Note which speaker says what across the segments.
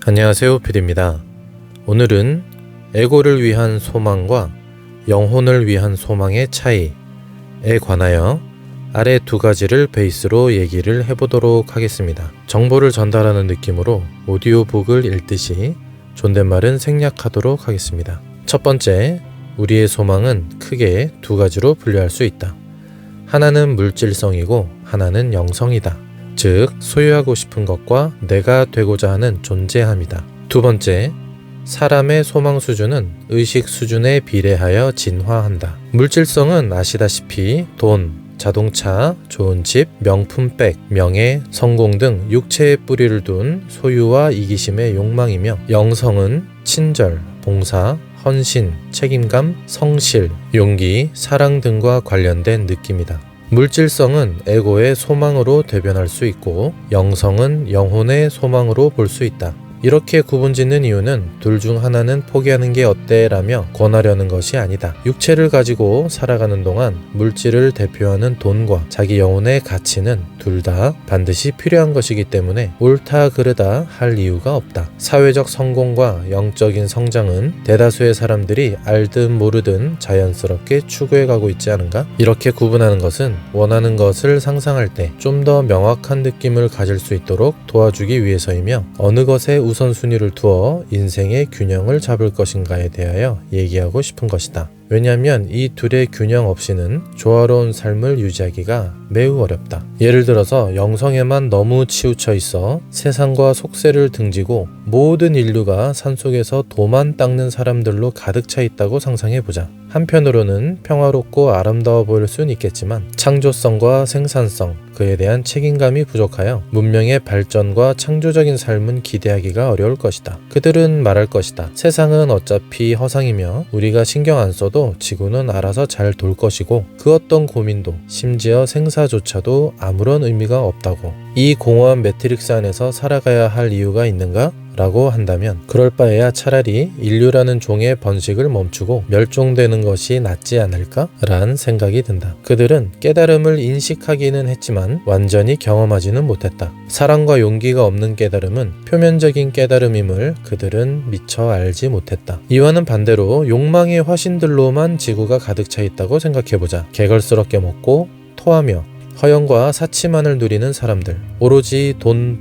Speaker 1: 안녕하세요, PD입니다. 오늘은 에고를 위한 소망과 영혼을 위한 소망의 차이에 관하여 아래 두 가지를 베이스로 얘기를 해보도록 하겠습니다. 정보를 전달하는 느낌으로 오디오북을 읽듯이 존댓말은 생략하도록 하겠습니다. 첫 번째, 우리의 소망은 크게 두 가지로 분류할 수 있다. 하나는 물질성이고 하나는 영성이다. 즉, 소유하고 싶은 것과 내가 되고자 하는 존재함이다. 두 번째, 사람의 소망 수준은 의식 수준에 비례하여 진화한다. 물질성은 아시다시피 돈, 자동차, 좋은 집, 명품백, 명예, 성공 등 육체의 뿌리를 둔 소유와 이기심의 욕망이며, 영성은 친절, 봉사, 헌신, 책임감, 성실, 용기, 사랑 등과 관련된 느낌이다. 물질성은 에고의 소망으로 대변할 수 있고, 영성은 영혼의 소망으로 볼 수 있다. 이렇게 구분짓는 이유는 둘 중 하나는 포기하는 게 어때? 라며 권하려는 것이 아니다. 육체를 가지고 살아가는 동안 물질을 대표하는 돈과 자기 영혼의 가치는 둘 다 반드시 필요한 것이기 때문에 옳다 그르다 할 이유가 없다. 사회적 성공과 영적인 성장은 대다수의 사람들이 알든 모르든 자연스럽게 추구해가고 있지 않은가? 이렇게 구분하는 것은 원하는 것을 상상할 때 좀 더 명확한 느낌을 가질 수 있도록 도와주기 위해서이며, 어느 것에 우선순위를 두어 인생의 균형을 잡을 것인가에 대하여 얘기하고 싶은 것이다. 왜냐하면 이 둘의 균형 없이는 조화로운 삶을 유지하기가 매우 어렵다. 예를 들어서 영성에만 너무 치우쳐 있어 세상과 속세를 등지고 모든 인류가 산속에서 도만 닦는 사람들로 가득 차 있다고 상상해보자. 한편으로는 평화롭고 아름다워 보일 수는 있겠지만 창조성과 생산성, 그에 대한 책임감이 부족하여 문명의 발전과 창조적인 삶은 기대하기가 어려울 것이다. 그들은 말할 것이다. 세상은 어차피 허상이며 우리가 신경 안 써도 지구는 알아서 잘 돌 것이고, 그 어떤 고민도, 심지어 생사조차도 아무런 의미가 없다고. 이 공허한 매트릭스 안에서 살아가야 할 이유가 있는가? 라고 한다면 그럴 바에야 차라리 인류라는 종의 번식을 멈추고 멸종되는 것이 낫지 않을까? 라는 생각이 든다. 그들은 깨달음을 인식하기는 했지만 완전히 경험하지는 못했다. 사랑과 용기가 없는 깨달음은 표면적인 깨달음임을 그들은 미처 알지 못했다. 이와는 반대로 욕망의 화신들로만 지구가 가득 차 있다고 생각해보자. 개걸스럽게 먹고 토하며 허영과 사치만을 누리는 사람들, 오로지 돈,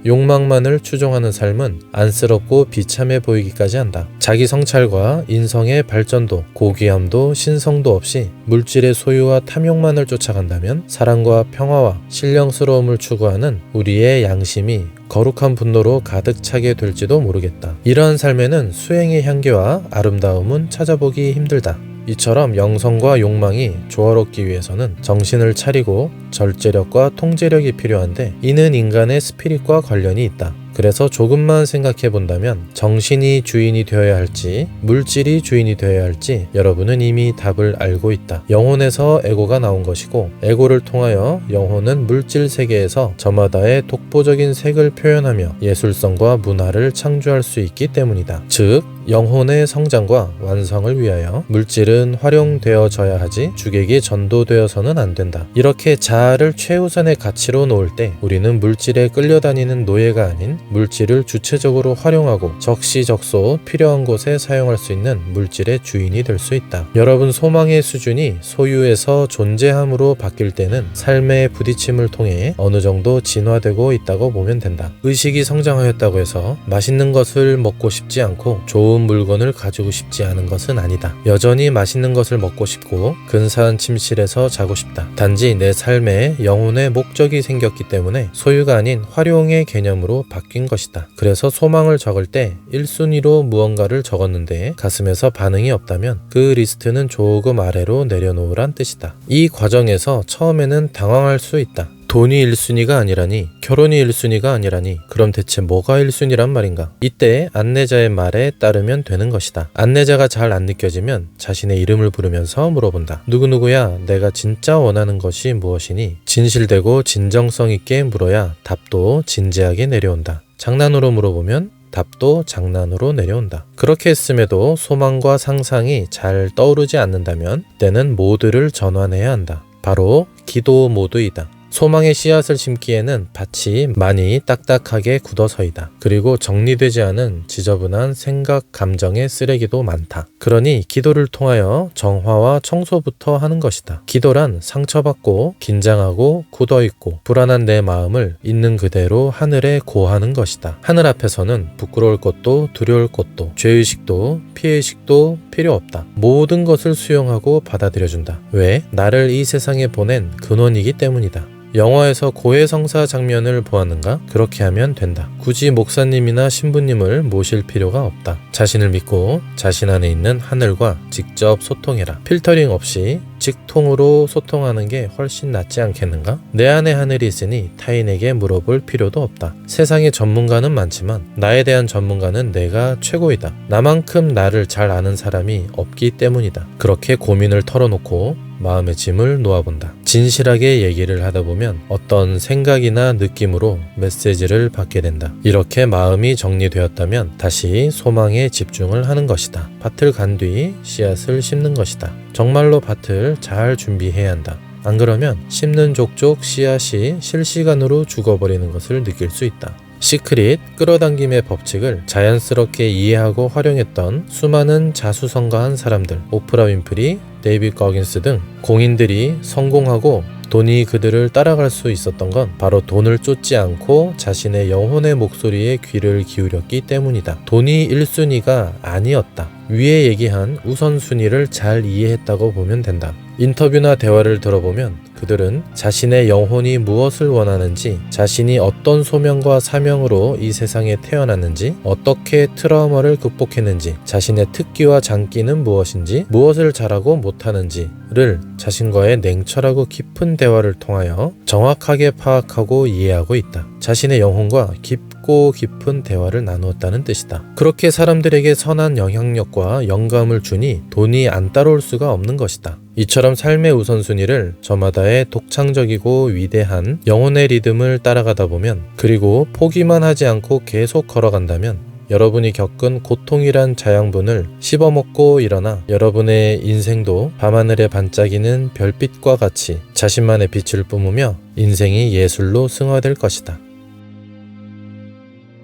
Speaker 1: 욕망만을 추종하는 삶은 안쓰럽고 비참해 보이기까지 한다. 자기 성찰과 인성의 발전도, 고귀함도, 신성도 없이 물질의 소유와 탐욕만을 쫓아간다면 사랑과 평화와 신령스러움을 추구하는 우리의 양심이 거룩한 분노로 가득 차게 될지도 모르겠다. 이러한 삶에는 수행의 향기와 아름다움은 찾아보기 힘들다. 이처럼 영성과 욕망이 조화롭기 위해서는 정신을 차리고 절제력과 통제력이 필요한데, 이는 인간의 스피릿과 관련이 있다. 그래서 조금만 생각해 본다면 정신이 주인이 되어야 할지 물질이 주인이 되어야 할지 여러분은 이미 답을 알고 있다. 영혼에서 에고가 나온 것이고, 에고를 통하여 영혼은 물질 세계에서 저마다의 독보적인 색을 표현하며 예술성과 문화를 창조할 수 있기 때문이다. 즉, 영혼의 성장과 완성을 위하여 물질은 활용되어져야 하지 주객이 전도되어서는 안 된다. 이렇게 자아를 최우선의 가치로 놓을 때 우리는 물질에 끌려다니는 노예가 아닌 물질을 주체적으로 활용하고 적시적소 필요한 곳에 사용할 수 있는 물질의 주인이 될 수 있다. 여러분 소망의 수준이 소유에서 존재함으로 바뀔 때는 삶의 부딪힘을 통해 어느 정도 진화되고 있다고 보면 된다. 의식이 성장하였다고 해서 맛있는 것을 먹고 싶지 않고 좋은 물건을 가지고 싶지 않은 것은 아니다. 여전히 맛있는 것을 먹고 싶고 근사한 침실에서 자고 싶다. 단지 내 삶에 영혼의 목적이 생겼기 때문에 소유가 아닌 활용의 개념으로 바뀐 것이다. 그래서 소망을 적을 때 1순위로 무언가를 적었는데 가슴에서 반응이 없다면 그 리스트는 조금 아래로 내려놓으란 뜻이다. 이 과정에서 처음에는 당황할 수 있다. 돈이 1순위가 아니라니, 결혼이 1순위가 아니라니, 그럼 대체 뭐가 1순위란 말인가? 이때 안내자의 말에 따르면 되는 것이다. 안내자가 잘 안 느껴지면 자신의 이름을 부르면서 물어본다. 누구누구야, 내가 진짜 원하는 것이 무엇이니? 진실되고 진정성 있게 물어야 답도 진지하게 내려온다. 장난으로 물어보면 답도 장난으로 내려온다. 그렇게 했음에도 소망과 상상이 잘 떠오르지 않는다면 때는 모드를 전환해야 한다. 바로 기도 모드이다. 소망의 씨앗을 심기에는 밭이 많이 딱딱하게 굳어서이다. 그리고 정리되지 않은 지저분한 생각, 감정의 쓰레기도 많다. 그러니 기도를 통하여 정화와 청소부터 하는 것이다. 기도란 상처받고 긴장하고 굳어있고 불안한 내 마음을 있는 그대로 하늘에 고하는 것이다. 하늘 앞에서는 부끄러울 것도 두려울 것도 죄의식도 피해의식도 필요 없다. 모든 것을 수용하고 받아들여준다. 왜? 나를 이 세상에 보낸 근원이기 때문이다. 영화에서 고해성사 장면을 보았는가? 그렇게 하면 된다. 굳이 목사님이나 신부님을 모실 필요가 없다. 자신을 믿고 자신 안에 있는 하늘과 직접 소통해라. 필터링 없이 직통으로 소통하는 게 훨씬 낫지 않겠는가? 내 안에 하늘이 있으니 타인에게 물어볼 필요도 없다. 세상에 전문가는 많지만 나에 대한 전문가는 내가 최고이다. 나만큼 나를 잘 아는 사람이 없기 때문이다. 그렇게 고민을 털어놓고 마음의 짐을 놓아본다. 진실하게 얘기를 하다 보면 어떤 생각이나 느낌으로 메시지를 받게 된다. 이렇게 마음이 정리되었다면 다시 소망에 집중을 하는 것이다. 밭을 간 뒤 씨앗을 심는 것이다. 정말로 밭을 잘 준비해야 한다. 안 그러면 심는 족족 씨앗이 실시간으로 죽어버리는 것을 느낄 수 있다. 시크릿 끌어당김의 법칙을 자연스럽게 이해하고 활용했던 수많은 자수성가한 사람들, 오프라 윈프리, 데이빗 거긴스 등 공인들이 성공하고 돈이 그들을 따라갈 수 있었던 건 바로 돈을 쫓지 않고 자신의 영혼의 목소리에 귀를 기울였기 때문이다. 돈이 1순위가 아니었다. 위에 얘기한 우선순위를 잘 이해했다고 보면 된다. 인터뷰나 대화를 들어보면 그들은 자신의 영혼이 무엇을 원하는지, 자신이 어떤 소명과 사명으로 이 세상에 태어났는지, 어떻게 트라우마를 극복했는지, 자신의 특기와 장기는 무엇인지, 무엇을 잘하고 못하는지를 자신과의 냉철하고 깊은 대화를 통하여 정확하게 파악하고 이해하고 있다. 자신의 영혼과 깊고 깊은 대화를 나누었다는 뜻이다. 그렇게 사람들에게 선한 영향력과 영감을 주니 돈이 안 따라올 수가 없는 것이다. 이처럼 삶의 우선순위를 저마다의 독창적이고 위대한 영혼의 리듬을 따라가다 보면, 그리고 포기만 하지 않고 계속 걸어간다면 여러분이 겪은 고통이란 자양분을 씹어먹고 일어나 여러분의 인생도 밤하늘에 반짝이는 별빛과 같이 자신만의 빛을 뿜으며 인생이 예술로 승화될 것이다.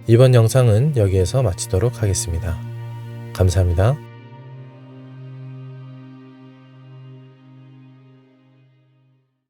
Speaker 1: 이번 영상은 여기에서 마치도록 하겠습니다. 감사합니다.